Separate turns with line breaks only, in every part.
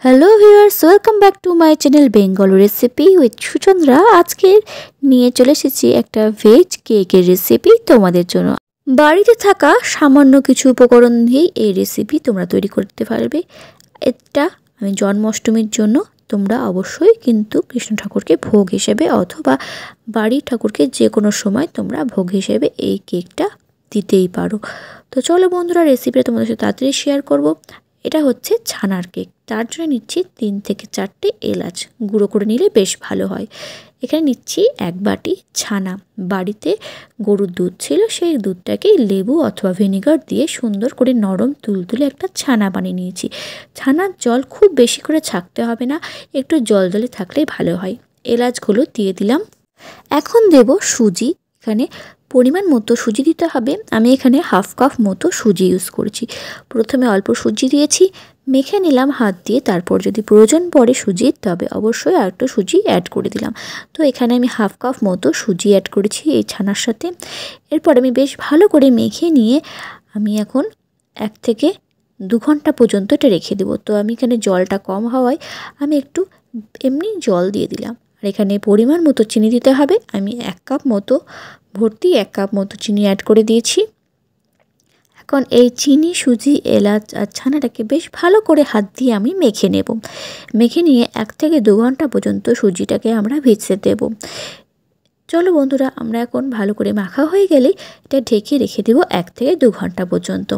Hello viewers, welcome back to my channel Bengal recipe with Suchandra. আজকে নিয়ে চলে এসেছি একটা ভেজ কেকের রেসিপি তোমাদের জন্য। বাড়িতে থাকা সামান্য কিছু উপকরণ দিয়েই এই রেসিপি তোমরা তৈরি করতে পারবে। এটা আমি জন্মাষ্টমীর জন্য তোমরা অবশ্যই কিন্তু কৃষ্ণ ঠাকুরকে ভোগ হিসেবে অথবা বাড়ির ঠাকুরকে যে কোনো সময় তোমরা ভোগ হিসেবে এই কেকটা দিতেই পারো। তো চলো বন্ধুরা, রেসিপিটা তোমাদের সাথে তাড়াতাড়ি শেয়ার করব। এটা হচ্ছে ছানার কেক, তার জন্য নিচ্ছি 3 থেকে 4টে এলাচ, গুঁড়ো করে নিলে বেশ ভালো হয়। এখানে নিচ্ছি 1 বাটি ছানা। বাড়িতে গরুর দুধ ছিল, সেই দুধটাকে লেবু অথবা ভিনেগার দিয়ে সুন্দর করে নরম তুলতুলে একটা ছানা বানিয়ে নিয়েছি। ছানার জল খুব বেশি করে ছাকতে হবে না, একটু জলজলে থাকলেই ভালো হয়। এলাচগুলো দিয়ে দিলাম। এখন দেব সুজি। এখানে পরিমাণ মতো সুজি দিতে হবে। আমি এখানে হাফ কাপ মতো সুজি ইউজ করেছি। প্রথমে অল্প সুজি দিয়েছি, মেখে নিলাম হাত দিয়ে। তারপর যদি প্রয়োজন পড়ে সুজির, তবে অবশ্যই আর একটু সুজি অ্যাড করে দিলাম। তো এখানে আমি হাফ কাপ মতো সুজি অ্যাড করেছি এই ছানার সাথে। এরপর আমি বেশ ভালো করে মেখে নিয়ে আমি এখন 1 থেকে 2 ঘন্টা পর্যন্ত এটা রেখে দেবো। তো আমি এখানে জলটা কম হওয়ায় আমি একটু এমনি জল দিয়ে দিলাম। আর এখানে পরিমাণ মতো চিনি দিতে হবে। আমি 1 কাপ মতো ভর্তি 1 কাপ মতো চিনি অ্যাড করে দিয়েছি। এখন এই চিনি, সুজি, এলাচ আর ছানাটাকে বেশ ভালো করে হাত দিয়ে আমি মেখে নেব। মেখে নিয়ে 1 থেকে 2 ঘন্টা পর্যন্ত সুজিটাকে আমরা ভিজতে দেব। চলো বন্ধুরা, আমরা এখন ভালো করে মাখা হয়ে গেলে এটা ঢেকে রেখে দেব 1 থেকে 2 ঘন্টা পর্যন্ত।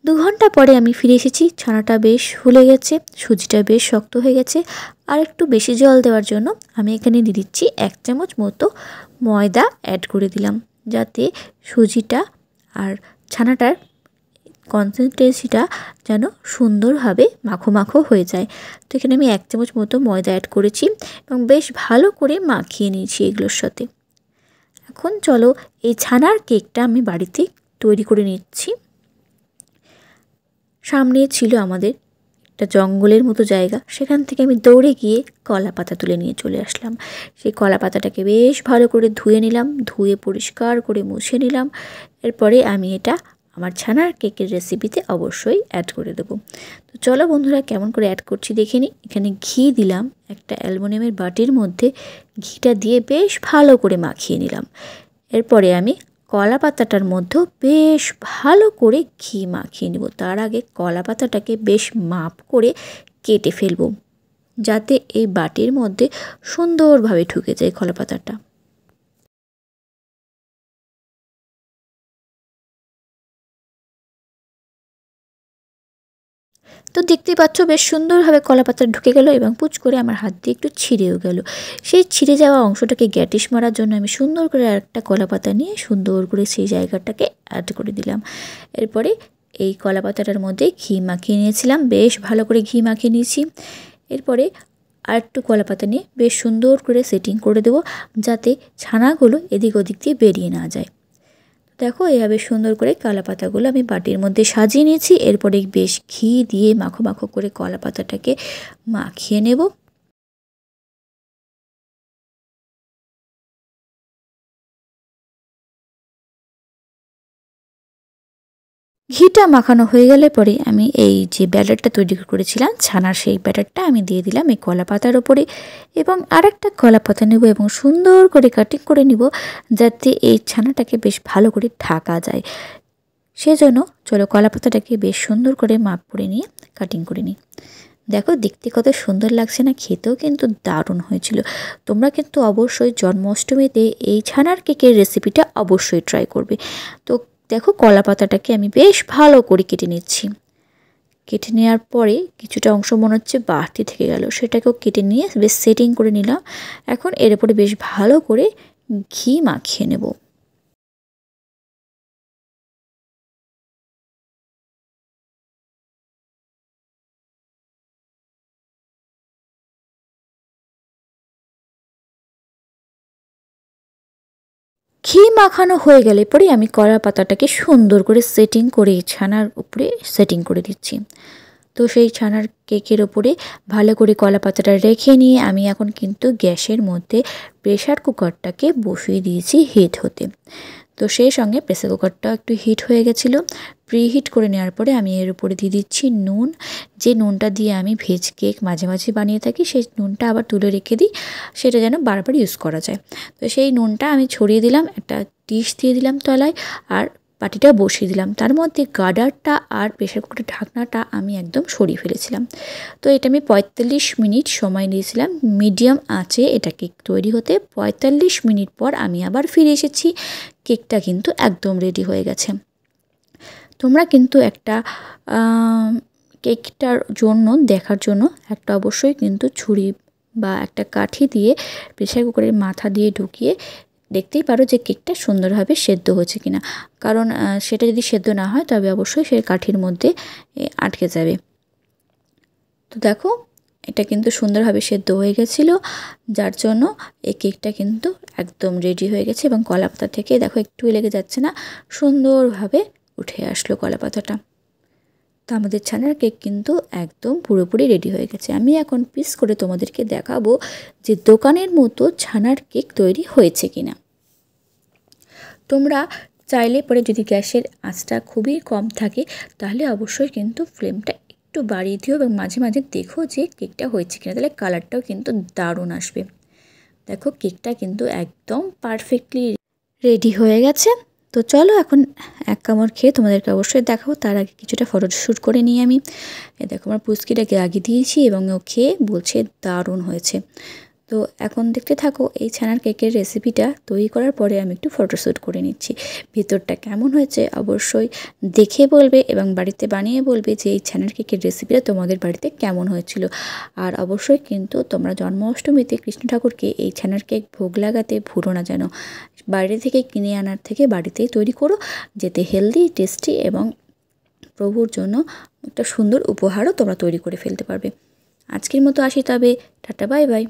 2 ঘন্টা পরে আমি ফিরে এসেছি। ছানাটা বেশ ফুলে গেছে, সুজিটা বেশ শক্ত হয়ে গেছে। আর একটু বেশি জল দেওয়ার জন্য আমি এখানে দিয়ে দিচ্ছি 1 চামচ মতো ময়দা অ্যাড করে দিলাম, যাতে সুজিটা আর ছানাটার কনসিস্টেন্সিটা যেন সুন্দরভাবে মাখো মাখো হয়ে যায়। তো এখানে আমি 1 চামচ মতো ময়দা অ্যাড করেছি এবং বেশ ভালো করে মাখিয়ে নিয়েছি এগুলোর সাথে। এখন চলো এই ছানার কেকটা আমি বাড়িতে তৈরি করে নিচ্ছি। সামনে ছিল আমাদের একটা জঙ্গলের মতো জায়গা, সেখান থেকে আমি দৌড়ে গিয়ে কলা পাতা তুলে নিয়ে চলে আসলাম। সেই কলা পাতাটাকে বেশ ভালো করে ধুয়ে নিলাম, ধুয়ে পরিষ্কার করে মুছে নিলাম। এরপরে আমি এটা আমার ছানার কেকের রেসিপিতে অবশ্যই অ্যাড করে দেবো। তো চলো বন্ধুরা, কেমন করে অ্যাড করছি দেখে নিই। এখানে ঘি দিলাম, একটা অ্যালুমিনিয়ামের বাটির মধ্যে ঘিটা দিয়ে বেশ ভালো করে মাখিয়ে নিলাম। এরপরে আমি কলা পাতাটার মধ্যেও বেশ ভালো করে ঘি মাখিয়ে নেব। তার আগে কলা পাতাটাকে বেশ মাপ করে কেটে ফেলব, যাতে এই বাটির মধ্যে সুন্দরভাবে ঢুকে যায় কলা পাতাটা। তো দেখতেই পাচ্ছ বেশ সুন্দরভাবে কলা পাতা ঢুকে গেল এবং পুচ করে আমার হাত দিয়ে একটু ছিঁড়েও গেল। সেই ছিঁড়ে যাওয়া অংশটাকে গ্যাটিস মারার জন্য আমি সুন্দর করে আরেকটা কলা পাতা নিয়ে সুন্দর করে সেই জায়গাটাকে অ্যাড করে দিলাম। এরপরে এই কলা পাতাটার মধ্যে ঘি মাখিয়ে নিয়েছিলাম, বেশ ভালো করে ঘি মাখিয়ে নিয়েছি। এরপরে আরেকটু কলা পাতা নিয়ে বেশ সুন্দর করে সেটিং করে দেবো, যাতে ছানাগুলো এদিক ওদিক দিয়ে বেরিয়ে না যায়। দেখো এভাবে সুন্দর করে কলা পাতাগুলো আমি বাটির মধ্যে সাজিয়ে নিয়েছি। এরপরে বেশ ঘি দিয়ে মাখো মাখো করে কলা পাতাটাকে মাখিয়ে নেব। ঘিটা মাখানো হয়ে গেলে পরে আমি এই যে ব্যাটারটা তৈরি করেছিলাম ছানার, সেই ব্যাটারটা আমি দিয়ে দিলাম এই কলা পাতার ওপরে এবং আরেকটা কলা পাতা নেব এবং সুন্দর করে কাটিং করে নিব, যাতে এই ছানাটাকে বেশ ভালো করে ঢাকা যায়। সেজন্য চলো কলা পাতাটাকে বেশ সুন্দর করে মাপ করে নিয়ে কাটিং করে নিই। দেখো দেখতে কত সুন্দর লাগছে না, খেতেও কিন্তু দারুণ হয়েছিল। তোমরা কিন্তু অবশ্যই জন্মাষ্টমীতে এই ছানার কেকের রেসিপিটা অবশ্যই ট্রাই করবে। তো দেখো কলা পাতাটাকে আমি বেশ ভালো করে কেটে নিচ্ছি। কেটে নেওয়ার পরে কিছুটা অংশ মনে হচ্ছে বাড়তি থেকে গেল, সেটাকেও কেটে নিয়ে বেশ সেটিং করে নিলাম। এখন এর উপরে বেশ ভালো করে ঘি মাখিয়ে নেব। ঘি মাখানো হয়ে গেলে পরে আমি কলা পাতাটাকে সুন্দর করে সেটিং করে ছানার উপরে সেটিং করে দিচ্ছি। তো সেই ছানার কেকের ওপরে ভালো করে কলা পাতাটা রেখে নিয়ে আমি এখন কিন্তু গ্যাসের মধ্যে প্রেশার কুকারটাকে বসিয়ে দিয়েছি হিট হতে। তো সেই সঙ্গে প্রেসার কুকারটা একটু হিট হয়ে গেছিলো। প্রিহিট করে নেওয়ার পরে আমি এর উপরে দিয়ে দিচ্ছি নুন। যে নুনটা দিয়ে আমি ভেজ কেক মাঝে মাঝে বানিয়ে থাকি, সেই নুনটা আবার তুলে রেখে দিই, সেটা যেন বারবার ইউজ করা যায়। তো সেই নুনটা আমি ছড়িয়ে দিলাম, একটা ডিশ দিয়ে দিলাম তলায়, আর বাটিটা বসিয়ে দিলাম। তার মধ্যে গার্ডারটা আর প্রেসার কুকারের ঢাকনাটা আমি একদম সরিয়ে ফেলেছিলাম। তো এটা আমি 45 মিনিট সময় নিয়েছিলাম মিডিয়াম আঁচে এটা কেক তৈরি হতে। 45 মিনিট পর আমি আবার ফিরে এসেছি। কেকটা কিন্তু একদম রেডি হয়ে গেছে। তোমরা কিন্তু একটা কেকটার জন্য দেখার জন্য একটা অবশ্যই কিন্তু ছুরি বা একটা কাঠি দিয়ে প্রেসার কুকারের মাথা দিয়ে ঢুকিয়ে দেখতেই পারো যে কেকটা সুন্দরভাবে সেদ্ধ হয়েছে কিনা। কারণ সেটা যদি সেদ্ধ না হয় তবে অবশ্যই সেই কাঠির মধ্যে আটকে যাবে। তো দেখো এটা কিন্তু সুন্দরভাবে সেদ্ধ হয়ে গেছিলো, যার জন্য এই কেকটা কিন্তু একদম রেডি হয়ে গেছে। এবং কলাপাতা থেকে দেখো একটু লেগে যাচ্ছে না, সুন্দরভাবে উঠে আসলো কলাপাতাটা। তো আমাদের ছানার কেক কিন্তু একদম পুরোপুরি রেডি হয়ে গেছে। আমি এখন পিস করে তোমাদেরকে দেখাবো যে দোকানের মতো ছানার কেক তৈরি হয়েছে কিনা। তোমরা চাইলে পরে যদি গ্যাসের আঁচটা খুবই কম থাকে তাহলে অবশ্যই কিন্তু ফ্লেমটা একটু বাড়িয়ে দিও এবং মাঝে মাঝে দেখো যে কেকটা হয়েছে কিনা, তাহলে কালারটাও কিন্তু দারুণ আসবে। দেখো কেকটা কিন্তু একদম পারফেক্টলি রেডি হয়ে গেছে। তো চলো এখন এক কামড় খেয়ে তোমাদেরকে অবশ্যই দেখাবো। তার আগে কিছুটা ফটোশ্যুট করে নিই আমি। দেখো আমার পুচকিটাকে আগে দিয়েছি এবং ও খেয়ে বলছে দারুণ হয়েছে। তো এখন দেখতে থাকো এই ছানার কেকের রেসিপিটা তৈরি করার পরে আমি একটু ফটোশ্যুট করে নিচ্ছি। ভিতরটা কেমন হয়েছে অবশ্যই দেখে বলবে এবং বাড়িতে বানিয়ে বলবে যে এই ছানার কেকের রেসিপিটা তোমাদের বাড়িতে কেমন হয়েছিল। আর অবশ্যই কিন্তু তোমরা জন্মাষ্টমীতে কৃষ্ণ ঠাকুরকে এই ছানার কেক ভোগ লাগাতে ভুলো না যেন। বাইরে থেকে কিনে আনার থেকে বাড়িতেই তৈরি করো, যাতে হেলদি, টেস্টি এবং প্রভুর জন্য একটা সুন্দর উপহারও তোমরা তৈরি করে ফেলতে পারবে। আজকের মতো আসি তবে, টাটা বাই বাই।